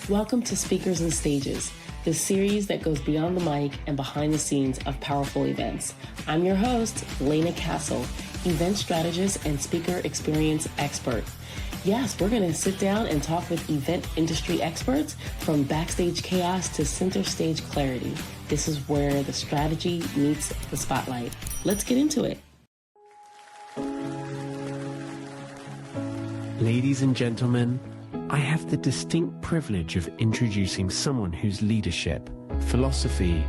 Welcome to Speakers and Stages, the series that goes beyond the mic and behind the scenes of powerful events. I'm your host, Lena Castle, event strategist and speaker experience expert. Yes, we're going to sit down and talk with event industry experts from backstage chaos to center stage clarity. This is where the strategy meets the spotlight. Let's get into it. Ladies and gentlemen, I have the distinct privilege of introducing someone whose leadership, philosophy,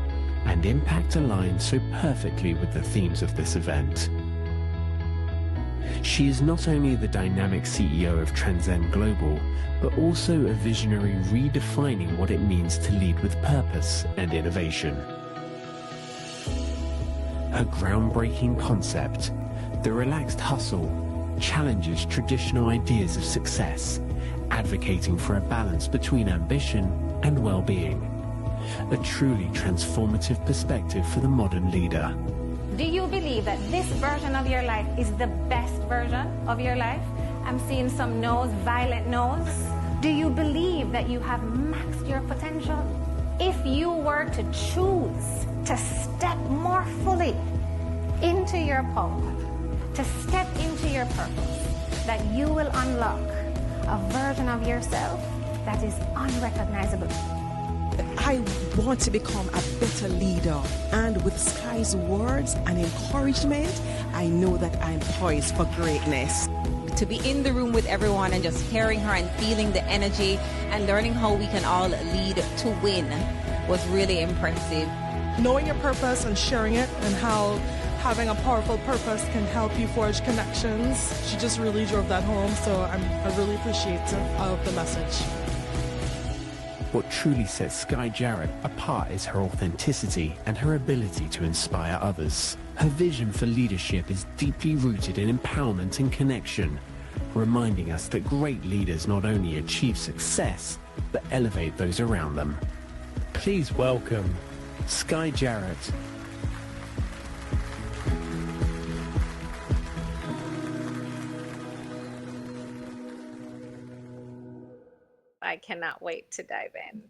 and impact align so perfectly with the themes of this event. She is not only the dynamic CEO of Transcend Global, but also a visionary redefining what it means to lead with purpose and innovation. Her groundbreaking concept, the relaxed hustle, challenges traditional ideas of success, advocating for a balance between ambition and well-being. A truly transformative perspective for the modern leader. Do you believe that this version of your life is the best version of your life? I'm seeing some no's, violent no's. Do you believe that you have maxed your potential? If you were to choose to step more fully into your power, to step into your purpose, that you will unlock a version of yourself that is unrecognizable. I want to become a better leader, and with Sky's words and encouragement, I know that I'm poised for greatness. To be in the room with everyone and just hearing her and feeling the energy and learning how we can all lead to win was really impressive. Knowing your purpose and sharing it, and how having a powerful purpose can help you forge connections. She just really drove that home, so I'm really appreciative of the message. What truly sets Sky Jarrett apart is her authenticity and her ability to inspire others. Her vision for leadership is deeply rooted in empowerment and connection, reminding us that great leaders not only achieve success, but elevate those around them. Please welcome Sky Jarrett. I cannot wait to dive in.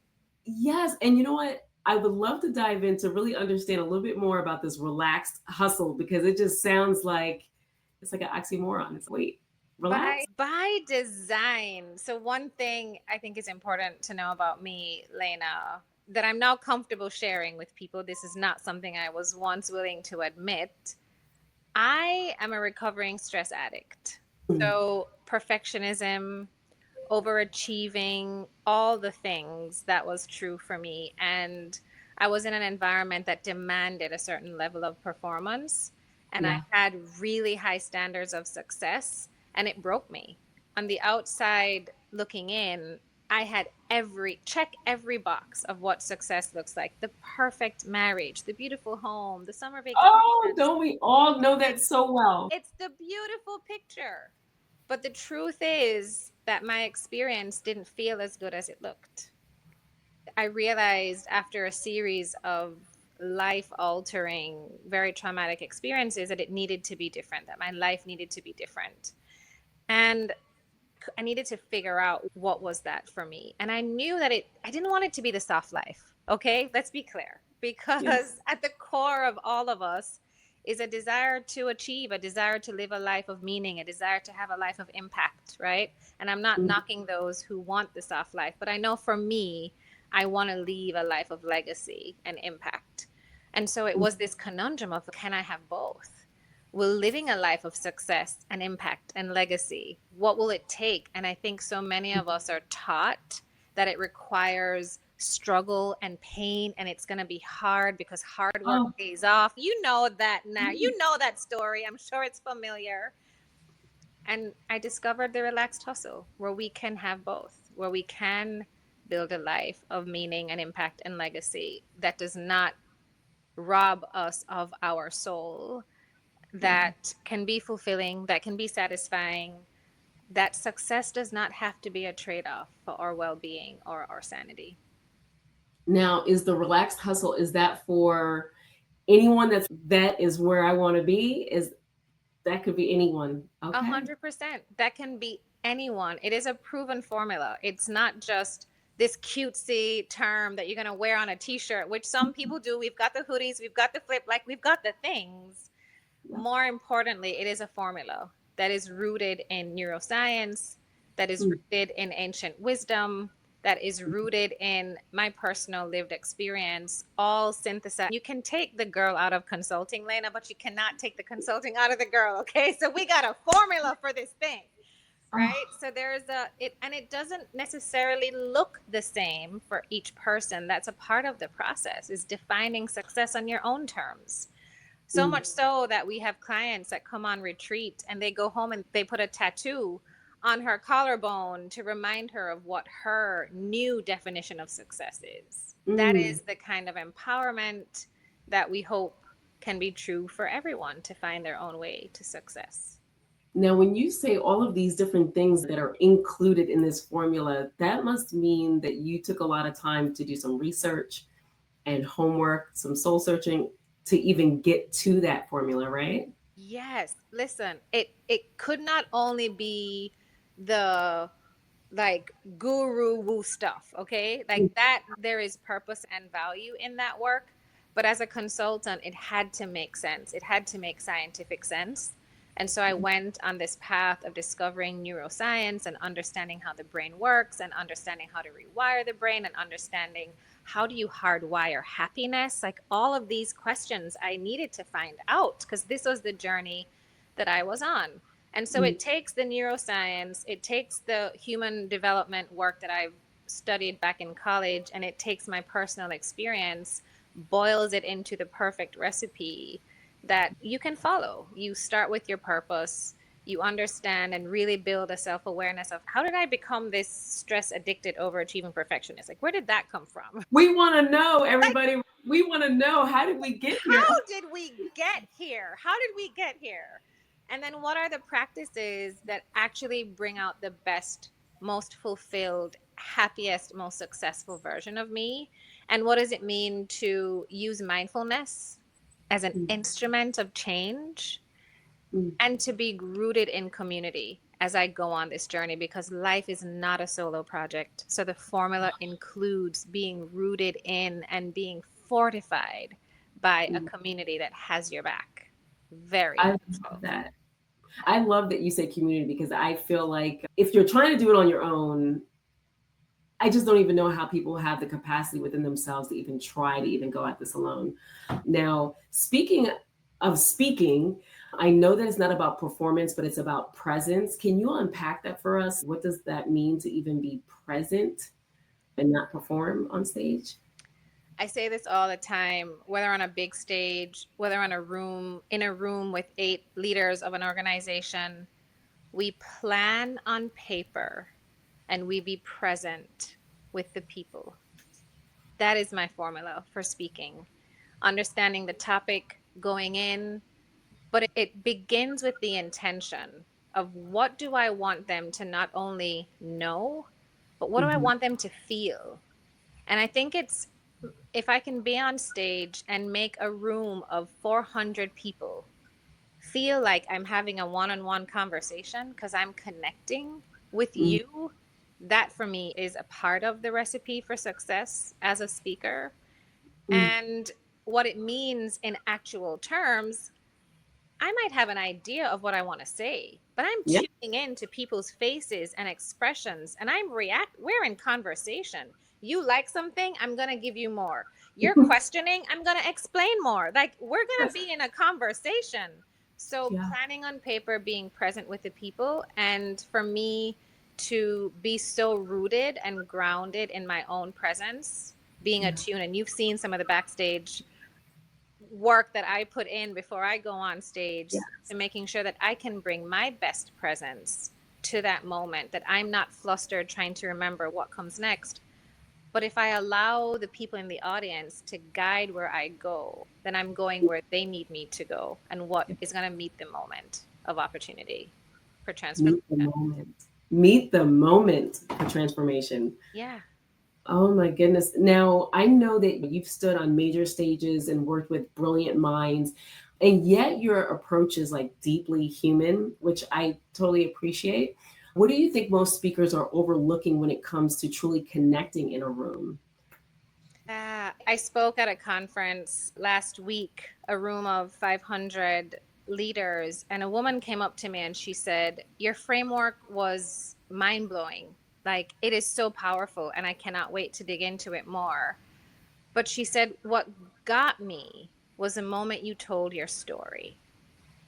Yes, and you know what? I would love to dive in to really understand a little bit more about this relaxed hustle, because it just sounds like it's like an oxymoron. It's relax? By design. So one thing I think is important to know about me, Lena, that I'm now comfortable sharing with people. This is not something I was once willing to admit. I am a recovering stress addict. So perfectionism, overachieving, all the things, that was true for me. And I was in an environment that demanded a certain level of performance. And I had really high standards of success, and it broke me. On the outside looking in, I had every box of what success looks like. The perfect marriage, the beautiful home, the summer vacation. Oh, don't we all know that so well? It's the beautiful picture. But the truth is that my experience didn't feel as good as it looked. I realized after a series of life-altering, very traumatic experiences that it needed to be different, that my life needed to be different. And I needed to figure out what was that for me. And I knew that I didn't want it to be the soft life. Okay, let's be clear. Because at the core of all of us is a desire to achieve, a desire to live a life of meaning, a desire to have a life of impact, right? And I'm not knocking those who want the soft life, but I know for me, I want to leave a life of legacy and impact. And so it was this conundrum of, can I have both? Will living a life of success and impact and legacy, what will it take? And I think so many of us are taught that it requires struggle and pain, and it's going to be hard because hard work pays off. You know that now. You know that story. I'm sure it's familiar. And I discovered the relaxed hustle, where we can have both, where we can build a life of meaning and impact and legacy that does not rob us of our soul, that can be fulfilling, that can be satisfying, that success does not have to be a trade-off for our well-being or our sanity. Now, is the relaxed hustle, is that for anyone that is where I want to be? That could be anyone. Okay. 100%. That can be anyone. It is a proven formula. It's not just this cutesy term that you're going to wear on a t-shirt, which some people do. We've got the hoodies, we've got the flip, like we've got the things. More importantly, it is a formula that is rooted in neuroscience, that is rooted in ancient wisdom, that is rooted in my personal lived experience, all synthesized. You can take the girl out of consulting, Lena, but you cannot take the consulting out of the girl, okay? So we got a formula for this thing, right? So there's and it doesn't necessarily look the same for each person. That's a part of the process, is defining success on your own terms. So much so that we have clients that come on retreat and they go home and they put a tattoo on her collarbone to remind her of what her new definition of success is. That is the kind of empowerment that we hope can be true for everyone to find their own way to success. Now, when you say all of these different things that are included in this formula, that must mean that you took a lot of time to do some research and homework, some soul searching to even get to that formula, right? Yes. Listen, it could not only be the like guru woo stuff, okay? Like that, there is purpose and value in that work. But as a consultant, it had to make sense. It had to make scientific sense. And so I went on this path of discovering neuroscience and understanding how the brain works and understanding how to rewire the brain and understanding how do you hardwire happiness? Like all of these questions I needed to find out because this was the journey that I was on. And so it takes the neuroscience, it takes the human development work that I've studied back in college, and it takes my personal experience, boils it into the perfect recipe that you can follow. You start with your purpose, you understand and really build a self-awareness of how did I become this stress addicted overachieving perfectionist? Like, where did that come from? We want to know, everybody. We want to know, how did we get here? How did we get here? How did we get here? And then what are the practices that actually bring out the best, most fulfilled, happiest, most successful version of me? And what does it mean to use mindfulness as an instrument of change and to be rooted in community as I go on this journey, because life is not a solo project. So the formula includes being rooted in and being fortified by a community that has your back. Very I love that. I love that you say community, because I feel like if you're trying to do it on your own, I just don't even know how people have the capacity within themselves to even try to even go at this alone. Now, speaking of speaking, I know that it's not about performance, but it's about presence. Can you unpack that for us? What does that mean to even be present and not perform on stage? I say this all the time, whether on a big stage, whether in a room with 8 leaders of an organization, we plan on paper and we be present with the people. That is my formula for speaking. Understanding the topic going in, but it begins with the intention of what do I want them to not only know, but what do I want them to feel? And I think it's, if I can be on stage and make a room of 400 people feel like I'm having a one-on-one conversation because I'm connecting with you, that for me is a part of the recipe for success as a speaker. And what it means in actual terms, I might have an idea of what I want to say, but I'm tuning into people's faces and expressions, and we're in conversation. You like something, I'm going to give you more. You're questioning, I'm going to explain more. Like, we're going to be in a conversation. So planning on paper, being present with the people, and for me to be so rooted and grounded in my own presence, being attuned. And you've seen some of the backstage work that I put in before I go on stage, and making sure that I can bring my best presence to that moment, that I'm not flustered trying to remember what comes next. But if I allow the people in the audience to guide where I go, then I'm going where they need me to go and what is going to meet the moment of opportunity for transformation. Meet the moment for transformation. Yeah. Oh my goodness. Now, I know that you've stood on major stages and worked with brilliant minds, and yet your approach is like deeply human, which I totally appreciate. What do you think most speakers are overlooking when it comes to truly connecting in a room? I spoke at a conference last week, a room of 500 leaders, and a woman came up to me and she said, "Your framework was mind blowing. Like, it is so powerful, and I cannot wait to dig into it more." But she said, "What got me was the moment you told your story."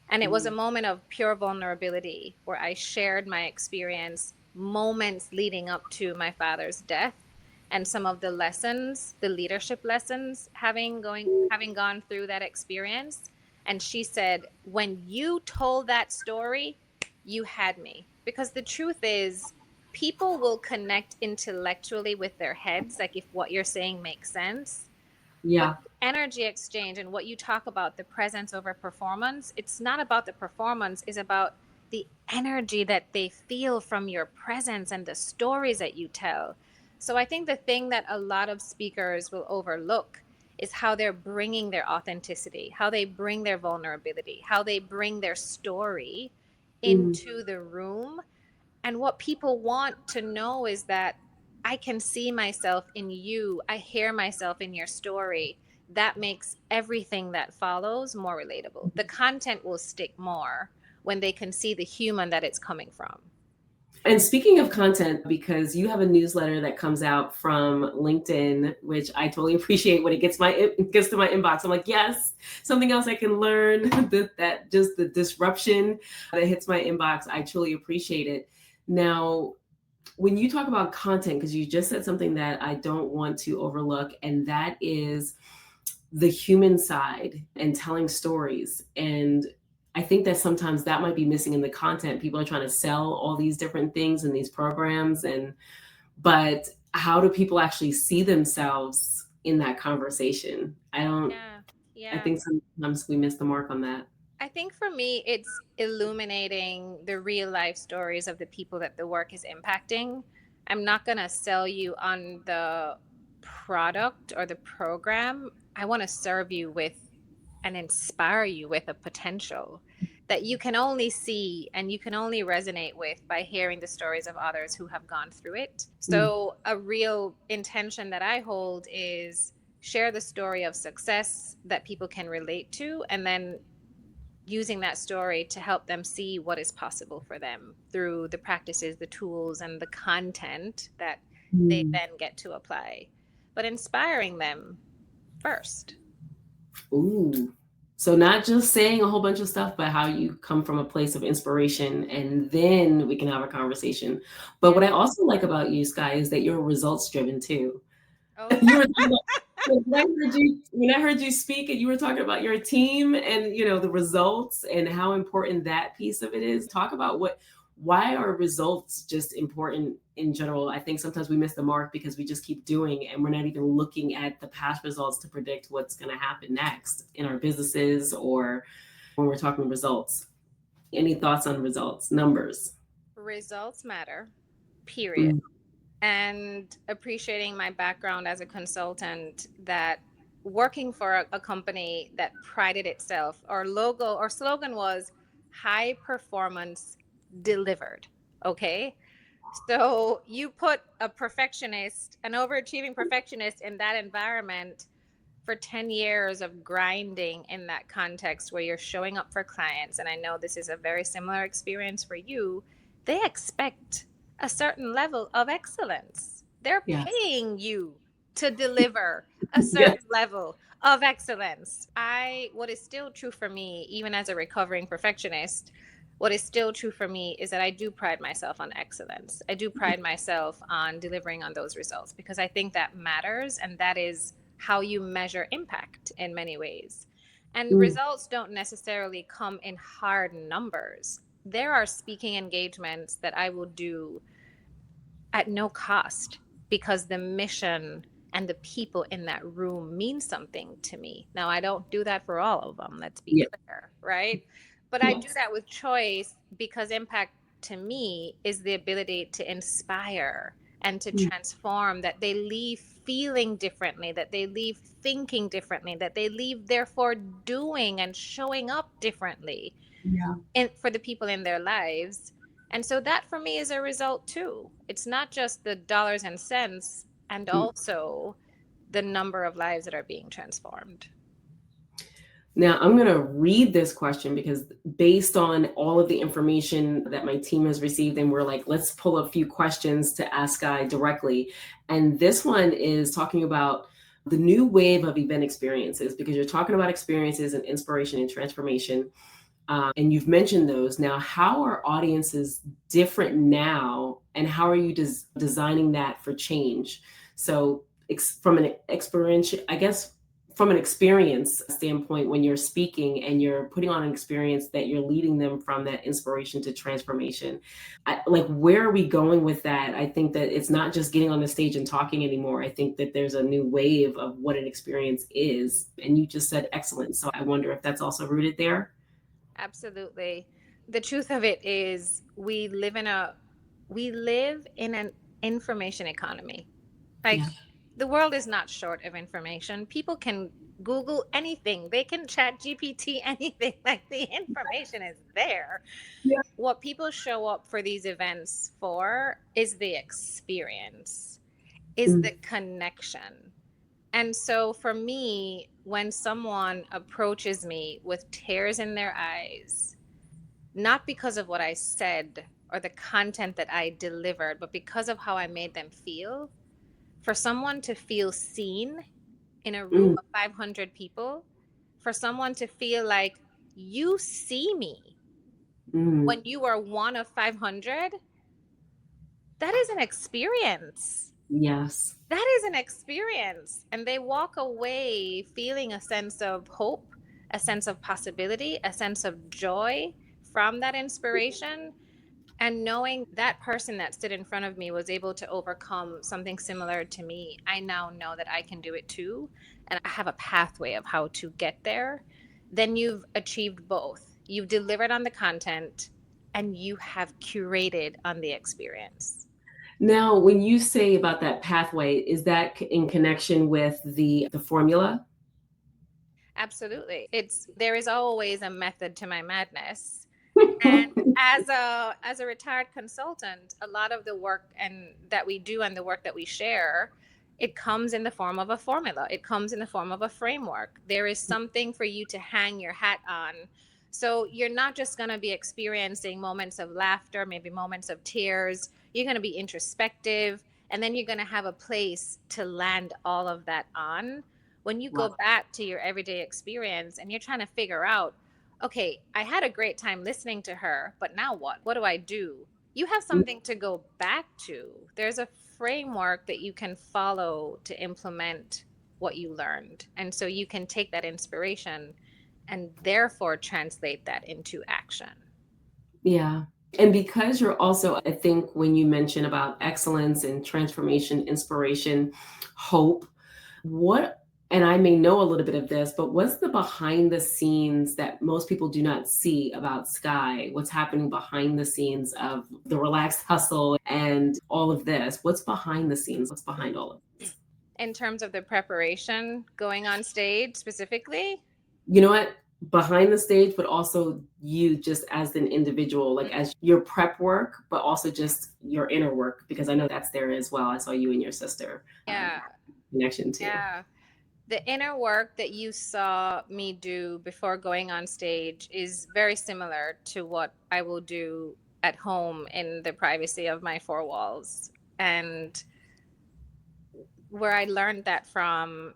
And it was a moment of pure vulnerability where I shared my experience, moments leading up to my father's death, and some of the lessons, the leadership lessons, having gone through that experience. And she said, "When you told that story, you had me." Because the truth is, people will connect intellectually with their heads, like if what you're saying makes sense. But Yeah. energy exchange and what you talk about, the presence over performance, it's not about the performance, it's about the energy that they feel from your presence and the stories that you tell. So I think the thing that a lot of speakers will overlook is how they're bringing their authenticity, how they bring their vulnerability, how they bring their story into the room. And what people want to know is that I can see myself in you. I hear myself in your story. That makes everything that follows more relatable. The content will stick more when they can see the human that it's coming from. And speaking of content, because you have a newsletter that comes out from LinkedIn, which I totally appreciate when it gets to my inbox. I'm like, yes, something else I can learn. That just the disruption that hits my inbox, I truly appreciate it. Now, when you talk about content, because you just said something that I don't want to overlook, and that is the human side and telling stories. And I think that sometimes that might be missing in the content. People are trying to sell all these different things in these programs, but how do people actually see themselves in that conversation? Yeah. I Yeah. think sometimes we miss the mark on that. I think for me, it's illuminating the real life stories of the people that the work is impacting. I'm not going to sell you on the product or the program. I want to serve you with and inspire you with a potential that you can only see and you can only resonate with by hearing the stories of others who have gone through it. So, a real intention that I hold is share the story of success that people can relate to, and then using that story to help them see what is possible for them through the practices, the tools, and the content that they then get to apply, but inspiring them first. Ooh. So not just saying a whole bunch of stuff, but how you come from a place of inspiration, and then we can have a conversation. But what I also like about you, Sky, is that you're results driven too. Oh, You were talking about, when I heard you speak, and you were talking about your team and the results and how important that piece of it is. Talk about why are results just important in general? I think sometimes we miss the mark because we just keep doing and we're not even looking at the past results to predict what's going to happen next in our businesses or when we're talking results. Any thoughts on results, numbers? results matter, period. Mm, And appreciating my background as a consultant, that working for a company that prided itself, our logo or slogan was high performance delivered. Okay. So you put a perfectionist, an overachieving perfectionist in that environment for 10 years of grinding in that context where you're showing up for clients. And I know this is a very similar experience for you. They expect a certain level of excellence. They're yes. paying you to deliver a Yes. certain level of excellence. What is still true for me, even as a recovering perfectionist, what is still true for me is that I do pride myself on excellence. I do pride myself on delivering on those results because I think that matters, and that is how you measure impact in many ways. And Mm, results don't necessarily come in hard numbers. There are speaking engagements that I will do at no cost because the mission and the people in that room mean something to me. Now, I don't do that for all of them, let's be yeah. clear, right? But I do Yes. that with choice because impact to me is the ability to inspire and to Mm, transform, that they leave feeling differently, that they leave thinking differently, that they leave therefore doing and showing up differently yeah. for the people in their lives. And so that for me is a result too. It's not just the dollars and cents, and also the number of lives that are being transformed. Now, I'm going to read this question because based on all of the information that my team has received, and we're like, let's pull a few questions to ask Guy directly. And this one is talking about the new wave of event experiences, because you're talking about experiences and inspiration and transformation. And you've mentioned those. Now, how are audiences different now, and how are you designing that for change? So, from an experience, I guess, from an experience standpoint, when you're speaking and you're putting on an experience that you're leading them from that inspiration to transformation, like, where are we going with that? I think that it's not just getting on the stage and talking anymore. I think that there's a new wave of what an experience is. And you just said excellent. So I wonder if that's also rooted there. Absolutely. The truth of it is we live in an information economy. Like, Yeah. the world is not short of information. People can Google anything. They can chat GPT anything. Like, the information is there. Yeah. What people show up for these events for is the experience, is the connection. And so for me, when someone approaches me with tears in their eyes, not because of what I said or the content that I delivered, but because of how I made them feel, for someone to feel seen in a room of 500 people, for someone to feel like you see me when you are one of 500, that is an experience. Yes. That is an experience. And they walk away feeling a sense of hope, a sense of possibility, a sense of joy from that inspiration. And knowing that person that stood in front of me was able to overcome something similar to me, I now know that I can do it too. And I have a pathway of how to get there. Then you've achieved both. You've delivered on the content and you have curated on the experience. Now, when you say about that pathway, is that in connection with the formula? Absolutely. There is always a method to my madness. And as a retired consultant, a lot of the work and that we do and the work that we share, it comes in the form of a formula. It comes in the form of a framework. There is something for you to hang your hat on. So you're not just going to be experiencing moments of laughter, maybe moments of tears. You're going to be introspective, and then you're going to have a place to land all of that on. When you go back to your everyday experience and you're trying to figure out, okay, I had a great time listening to her, but now what? What do I do? You have something to go back to. There's a framework that you can follow to implement what you learned. And so you can take that inspiration and therefore translate that into action. Yeah. And because you're also, I think when you mention about excellence and transformation, inspiration, hope, and I may know a little bit of this, but what's the behind the scenes that most people do not see about Sky? What's happening behind the scenes of the relaxed hustle and all of this? What's behind the scenes? What's behind all of this? In terms of the preparation, going on stage specifically? You know what? Behind the stage, but also you just as an individual, like as your prep work, but also just your inner work, because I know that's there as well. I saw you and your sister. Yeah. Connection too. Yeah. The inner work that you saw me do before going on stage is very similar to what I will do at home in the privacy of my four walls. And where I learned that from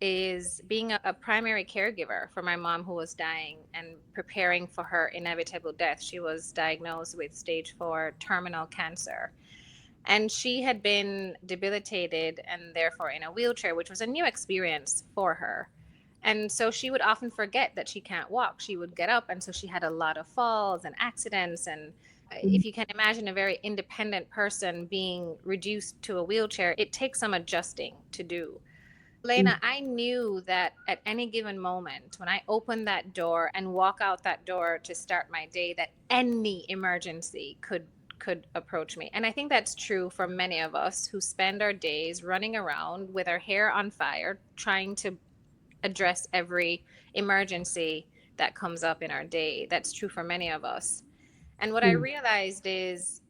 is being a primary caregiver for my mom who was dying and preparing for her inevitable death. She was diagnosed with stage 4 terminal cancer. And she had been debilitated and therefore in a wheelchair, which was a new experience for her. And so she would often forget that she can't walk. She would get up. And so she had a lot of falls and accidents. And if you can imagine a very independent person being reduced to a wheelchair, it takes some adjusting to do. Lena, I knew that at any given moment, when I opened that door and walk out that door to start my day, that any emergency could approach me. And I think that's true for many of us who spend our days running around with our hair on fire, trying to address every emergency that comes up in our day. That's true for many of us. And what I realized is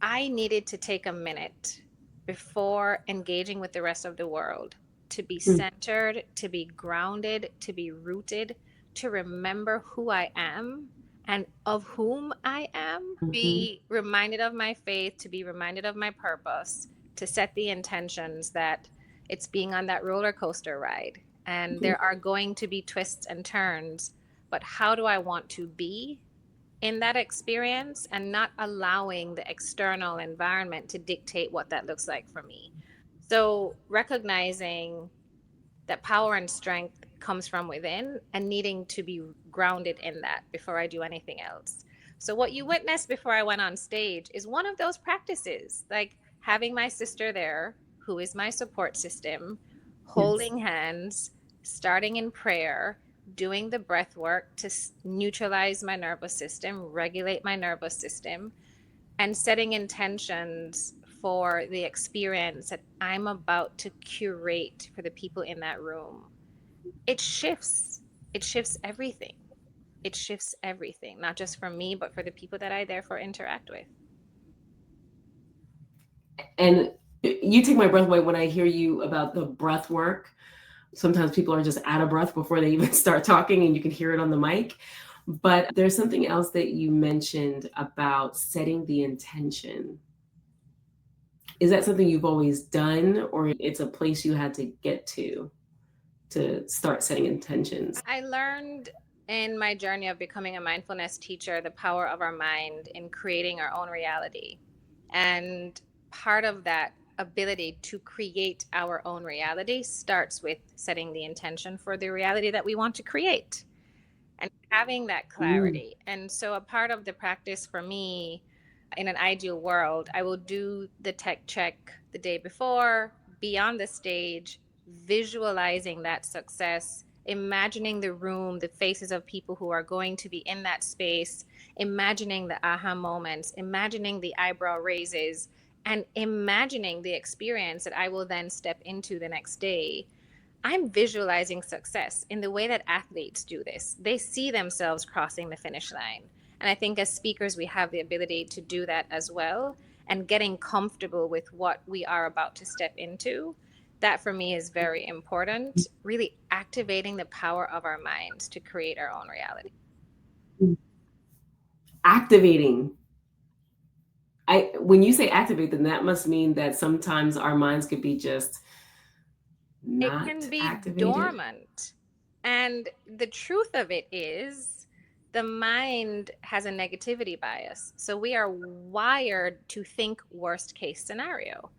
I needed to take a minute before engaging with the rest of the world to be centered, to be grounded, to be rooted, to remember who I am and of whom I am, be reminded of my faith, to be reminded of my purpose, to set the intentions that it's being on that roller coaster ride. And there are going to be twists and turns, but how do I want to be in that experience, and not allowing the external environment to dictate what that looks like for me. So recognizing that power and strength comes from within and needing to be grounded in that before I do anything else. So what you witnessed before I went on stage is one of those practices, like having my sister there, who is my support system, holding hands, starting in prayer, doing the breath work to neutralize my nervous system, regulate my nervous system, and setting intentions for the experience that I'm about to curate for the people in that room. It shifts everything. It shifts everything, not just for me, but for the people that I therefore interact with. And you take my breath away when I hear you about the breath work. Sometimes people are just out of breath before they even start talking, and you can hear it on the mic. But there's something else that you mentioned about setting the intention. Is that something you've always done, or it's a place you had to get to start setting intentions? I learned in my journey of becoming a mindfulness teacher the power of our mind in creating our own reality. And part of that ability to create our own reality starts with setting the intention for the reality that we want to create and having that clarity. And so a part of the practice for me, in an ideal world, I will do the tech check the day before, be on the stage, visualizing that success, imagining the room, the faces of people who are going to be in that space, imagining the aha moments, imagining the eyebrow raises, and imagining the experience that I will then step into the next day. I'm visualizing success in the way that athletes do this. They see themselves crossing the finish line. And I think as speakers, we have the ability to do that as well. And getting comfortable with what we are about to step into, that for me is very important. Really activating the power of our minds to create our own reality. Activating. When you say activate, then that must mean that sometimes our minds could be just not it can be activated. dormant. And the truth of it is the mind has a negativity bias. So we are wired to think worst case scenario.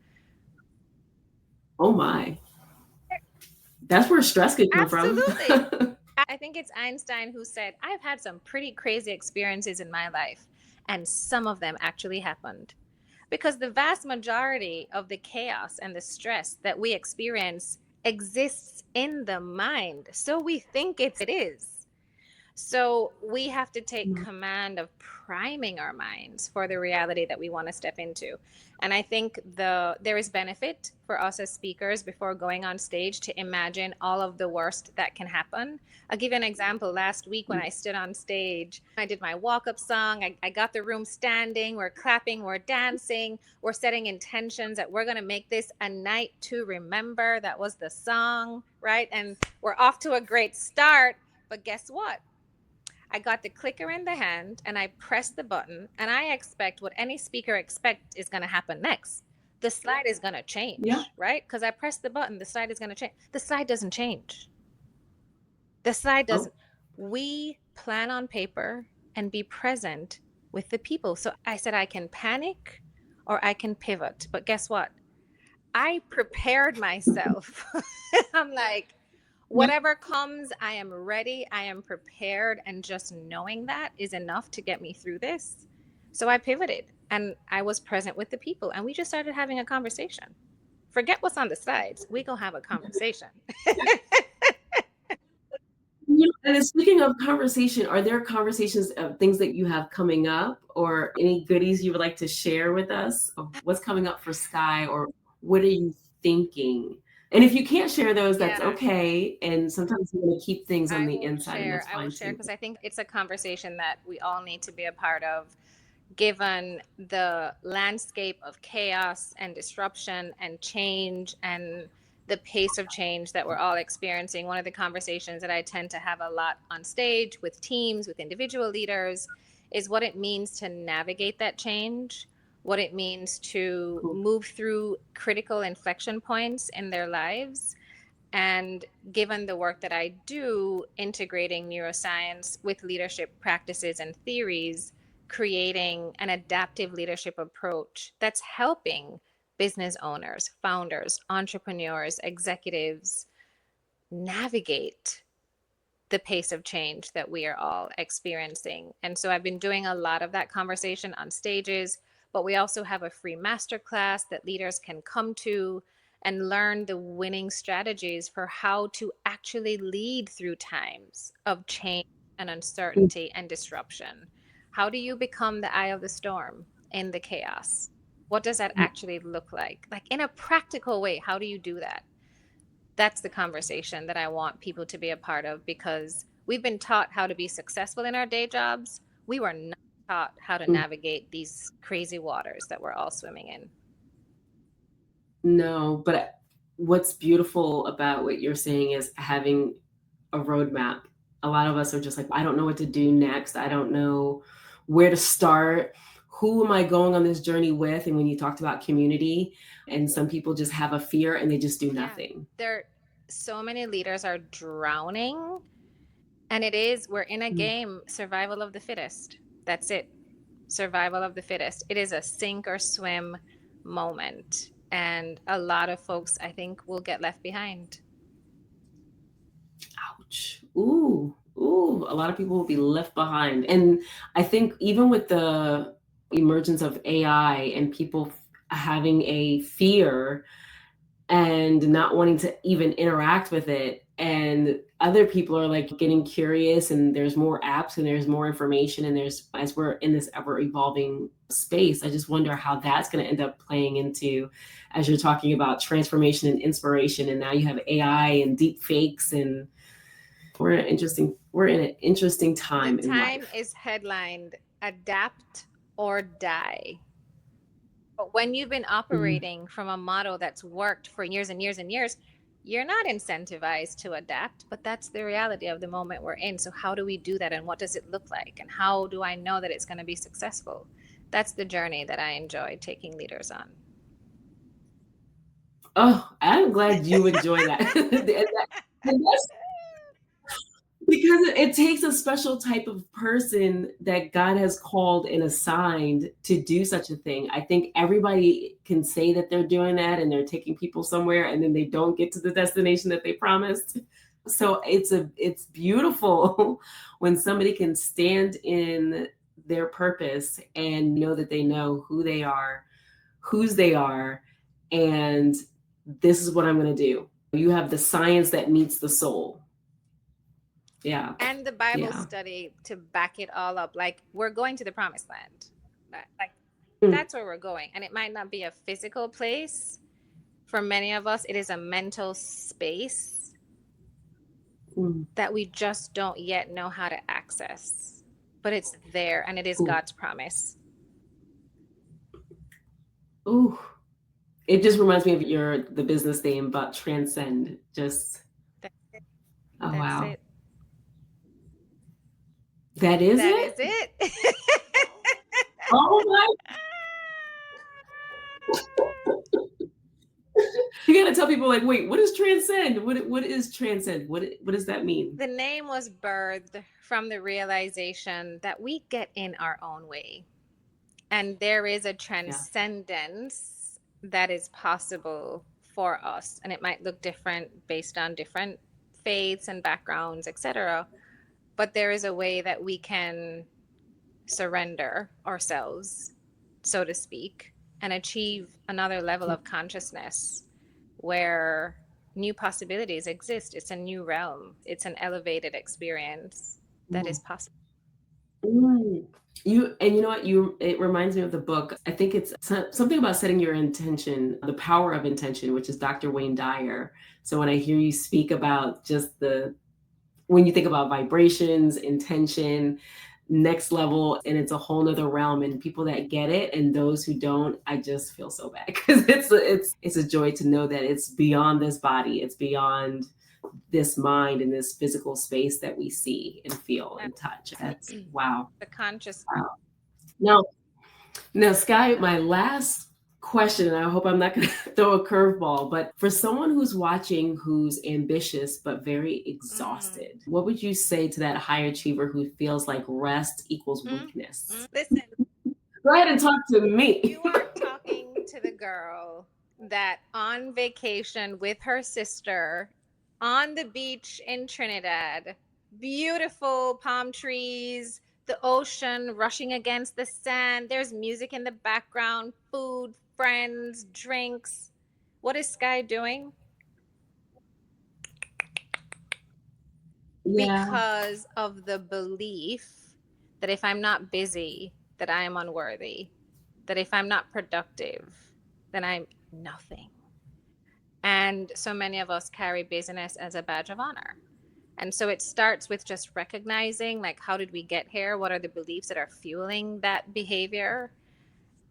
Oh my. That's where stress could come from. Absolutely. I think it's Einstein who said, I've had some pretty crazy experiences in my life, and some of them actually happened. Because the vast majority of the chaos and the stress that we experience exists in the mind. So we think it is. So we have to take command of priming our minds for the reality that we want to step into. And I think there is benefit for us as speakers before going on stage to imagine all of the worst that can happen. I'll give you an example. Last week when I stood on stage, I did my walk-up song. I got the room standing. We're clapping. We're dancing. We're setting intentions that we're going to make this a night to remember. That was the song, right? And we're off to a great start. But guess what? I got the clicker in the hand and I pressed the button, and I expect what any speaker expects is going to happen next. The slide is going to change, right? Because I pressed the button, the slide is going to change. The slide doesn't change. The slide doesn't. We plan on paper and be present with the people. So I said I can panic or I can pivot. But guess what? I prepared myself. I'm like, whatever comes, I am ready, I am prepared, and just knowing that is enough to get me through this. So I pivoted and I was present with the people, and we just started having a conversation. Forget what's on the slides. We gonna have a conversation. And speaking of conversation, are there conversations of things that you have coming up, or any goodies you would like to share with us of what's coming up for Sky, or what are you thinking And if you can't share those, that's Yeah. okay. And sometimes you want to keep things on I the will inside, and share. that's I will fine share too. because I think it's a conversation that we all need to be a part of, given the landscape of chaos and disruption and change and the pace of change that we're all experiencing. One of the conversations that I tend to have a lot on stage with teams, with individual leaders, is what it means to navigate that change, what it means to Cool. move through critical inflection points in their lives. And given the work that I do, integrating neuroscience with leadership practices and theories, creating an adaptive leadership approach that's helping business owners, founders, entrepreneurs, executives navigate the pace of change that we are all experiencing. And so I've been doing a lot of that conversation on stages, but we also have a free masterclass that leaders can come to and learn the winning strategies for how to actually lead through times of change and uncertainty and disruption. How do you become the eye of the storm in the chaos? What does that actually look like? Like in a practical way, how do you do that? That's the conversation that I want people to be a part of, because we've been taught how to be successful in our day jobs. We were not taught how to navigate these crazy waters that we're all swimming in. No, but what's beautiful about what you're saying is having a roadmap. A lot of us are just like, I don't know what to do next. I don't know where to start. Who am I going on this journey with? And when you talked about community, and some people just have a fear and they just do nothing. So many leaders are drowning, and we're in a game, survival of the fittest. That's it. Survival of the fittest. It is a sink or swim moment. And a lot of folks, I think, will get left behind. Ouch. Ooh, a lot of people will be left behind. And I think even with the emergence of AI and people having a fear and not wanting to even interact with it, and other people are like getting curious, and there's more apps and there's more information, and as we're in this ever evolving space, I just wonder how that's going to end up playing into, as you're talking about transformation and inspiration, and now you have AI and deep fakes, and we're in an interesting time in life. The time is headlined adapt or die. But when you've been operating from a model that's worked for years and years and years, you're not incentivized to adapt, but that's the reality of the moment we're in. So how do we do that, and what does it look like, and how do I know that it's going to be successful? That's the journey that I enjoy taking leaders on. Oh, I'm glad you enjoy that. Because it takes a special type of person that God has called and assigned to do such a thing. I think everybody can say that they're doing that and they're taking people somewhere, and then they don't get to the destination that they promised. So it's beautiful when somebody can stand in their purpose and know that they know who they are, whose they are, and this is what I'm going to do. You have the science that meets the soul. Yeah. And the Bible study to back it all up. Like, we're going to the promised land. Like, that's where we're going. And it might not be a physical place. For many of us, it is a mental space that we just don't yet know how to access. But it's there, and it is God's promise. Ooh. It just reminds me of the business name, but Transcend. Just That's it. Oh, That's wow. it. That is it? Oh my. You gotta tell people, like, wait, what is Transcend? What is Transcend? What does that mean? The name was birthed from the realization that we get in our own way. And there is a transcendence that is possible for us. And it might look different based on different faiths and backgrounds, etc. But there is a way that we can surrender ourselves, so to speak, and achieve another level of consciousness where new possibilities exist. It's a new realm. It's an elevated experience that is possible. You know what, it reminds me of the book. I think it's something about setting your intention, the power of intention, which is Dr. Wayne Dyer. So when I hear you speak about just when you think about vibrations, intention, next level, and it's a whole nother realm, and people that get it and those who don't, I just feel so bad, because it's a joy to know that it's beyond this body, it's beyond this mind and this physical space that we see and feel and touch. That's wow. The conscious. Wow. Now, Sky, my last question, and I hope I'm not going to throw a curveball, but for someone who's watching who's ambitious but very exhausted, what would you say to that high achiever who feels like rest equals weakness? Listen, Go ahead and talk to me. you are talking to the girl that on vacation with her sister on the beach in Trinidad, beautiful palm trees, the ocean rushing against the sand. There's music in the background, food, friends, drinks. What is Sky doing? Yeah. Because of the belief that if I'm not busy, that I am unworthy, that if I'm not productive, then I'm nothing. And so many of us carry busyness as a badge of honor. And so it starts with just recognizing, like, how did we get here? What are the beliefs that are fueling that behavior?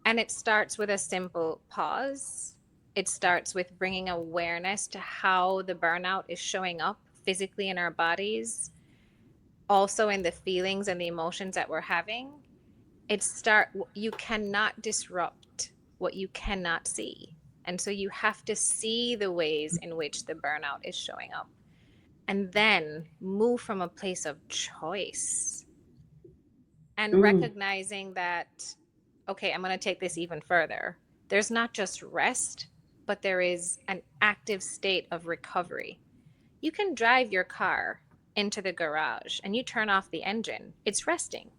And it starts with a simple pause. It starts with bringing awareness to how the burnout is showing up physically in our bodies, also in the feelings and the emotions that we're having. You cannot disrupt what you cannot see. And so you have to see the ways in which the burnout is showing up, and then move from a place of choice and recognizing that, okay, I'm going to take this even further. There's not just rest, but there is an active state of recovery. You can drive your car into the garage and you turn off the engine. It's resting.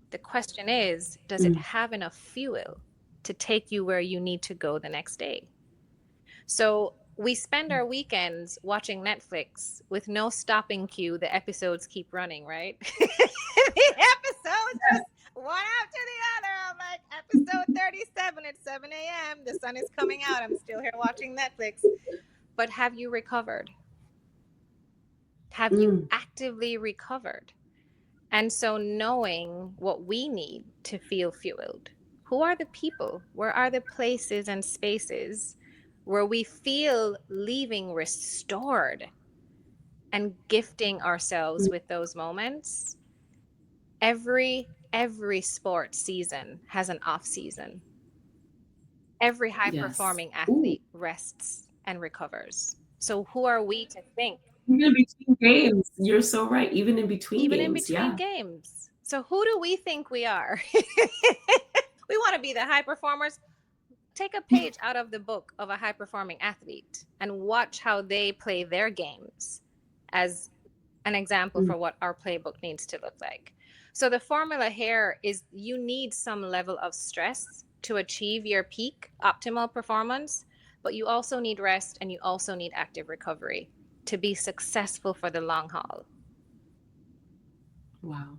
The question is, does it have enough fuel to take you where you need to go the next day? So we spend our weekends watching Netflix with no stopping cue. The episodes keep running, right? The episodes just one after the other. I'm like, episode 37 at 7 a.m. The sun is coming out. I'm still here watching Netflix. But have you recovered? Have you actively recovered? And so knowing what we need to feel fueled, who are the people, where are the places and spaces where we feel leaving restored, and gifting ourselves with those moments. Every sport season has an off season. Every high performing athlete rests and recovers. So who are we to think? Even in between games, you're so right. Even in between games. So who do we think we are? We want to be the high performers. Take a page out of the book of a high performing athlete and watch how they play their games as an example for what our playbook needs to look like. So the formula here is you need some level of stress to achieve your peak optimal performance, but you also need rest and you also need active recovery to be successful for the long haul. Wow.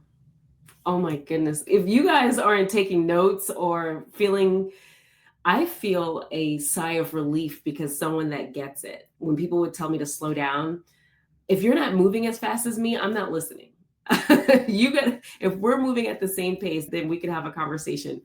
Oh my goodness. If you guys aren't taking notes or feeling, I feel a sigh of relief, because someone that gets it, when people would tell me to slow down, if you're not moving as fast as me, I'm not listening. If we're moving at the same pace, then we can have a conversation.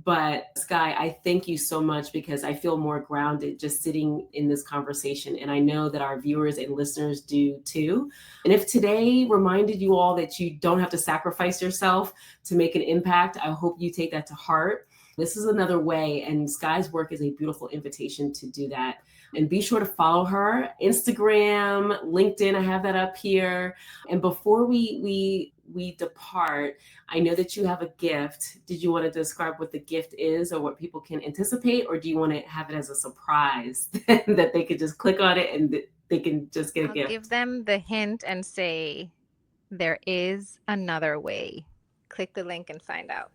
But Sky, I thank you so much, because I feel more grounded just sitting in this conversation. And I know that our viewers and listeners do too. And if today reminded you all that you don't have to sacrifice yourself to make an impact, I hope you take that to heart. This is another way, and Sky's work is a beautiful invitation to do that. And be sure to follow her, Instagram, LinkedIn, I have that up here. And before we depart, I know that you have a gift. Did you want to describe what the gift is or what people can anticipate, or do you want to have it as a surprise that they could just click on it and they can just get a gift? Give them the hint and say, there is another way. Click the link and find out.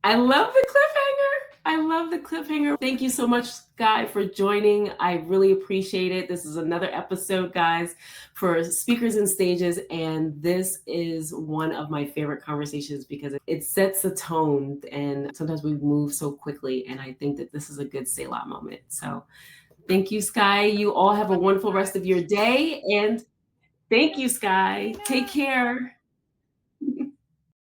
I love the cliffhanger. I love the cliffhanger. Thank you so much, Sky, for joining. I really appreciate it. This is another episode, guys, for Speakers and Stages. And this is one of my favorite conversations because it sets the tone. And sometimes we move so quickly. And I think that this is a good Selah moment. So thank you, Sky. You all have a wonderful rest of your day. And thank you, Sky. Take care.